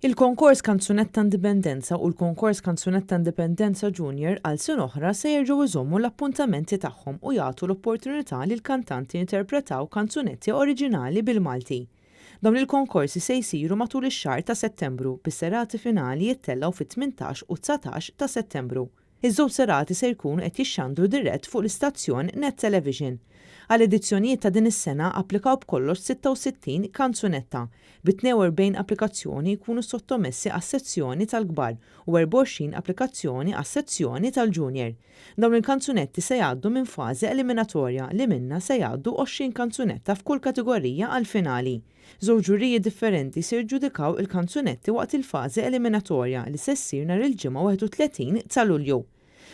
Il-konkors Kanzunetta Indipendenza u l-konkors Kanzunetta Indipendenza Junior għal sin oħra se jerġgħu jżommu l-appuntamenti tagħhom u jagħtu l-opportunità lil kantanti jinterpretaw kanzunetti oriġinali bil-Malti. Dawn il-konkorsi se jsiru matul ix-xahar ta' Settembru bis-serati finali jittellgħu fit-18 u 19 ta' Settembru. Iż-żewġ serati se jkunu qed jixxandru dirett fuq l-istazzjon Net Television. Għal edizzjonijiet ta' din is-sena applikaw b'kollox 66 kanzunetta, b'42 applikazzjoni jkunu sottomessi għas-sezzjoni tal-kbar u 24 applikazzjoni għas-sezzjoni tal-junior. Dawn il-kanzunetti se jgħaddu minn fażi eliminatorja li minnha se jgħaddu 20 kanzunetta f'kull kategorija għall-finali. Żewġ ġuriji differenti se jiġġudikaw il-kanzunetti waqt il-fażi eliminatorja li se ssir nhar il-ġimgħa 31 ta' Lulju.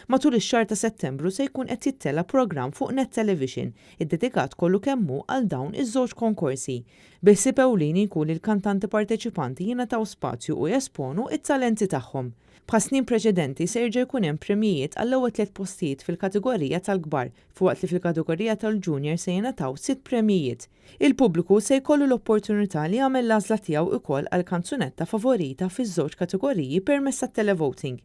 Matul ix-xahar ta' Settembru se jkun qed jittella programm fuq Net Television iddedikat kollu kemmu għal dawn iż-żewġ konkorsi. Biħsieb ewlieni jkun il-kantanti parteċipanti jingħataw spazju u jesponu it-talenti tagħhom. Bħal snin preċedenti se jerġa' jkun hemm premijiet għall-ewwel 3 postijiet fil-kategorija tal-kbar, fuqt li fil-kategorija tal-junior se jingħataw 6 premijiet. Il-pubbliku se jkollu l-opportunità li jagħmel l-għażla tiegħu wkoll għal kanzunetta favorita fiż-żewġ kategoriji permezz tat-televoting.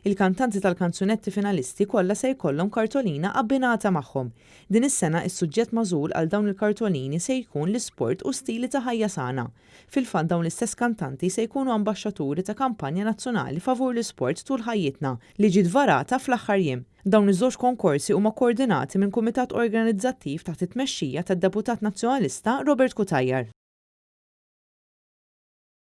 Il-kantanti tal-kanzunetti finalisti kollha se jkollhom kartolina abbinata magħhom. Din is-sena is-suġġett magħżul għal dawn il-kartolini se jkun l-isport u stili ta' ħajja sana. Fil-fatt dawn l-istess kantanti se jkunu ambaxxaturi ta' kampanja nazzjonali favur l-isport tul ħajjitna li ġiet varata fl-aħħar jiem. Dawn iż-żewġ konkorsi huma koordinati minn kumitat organizzattiv taħt it-tmexxija tad-Deputat Nazzjonalista Robert Kutajjar.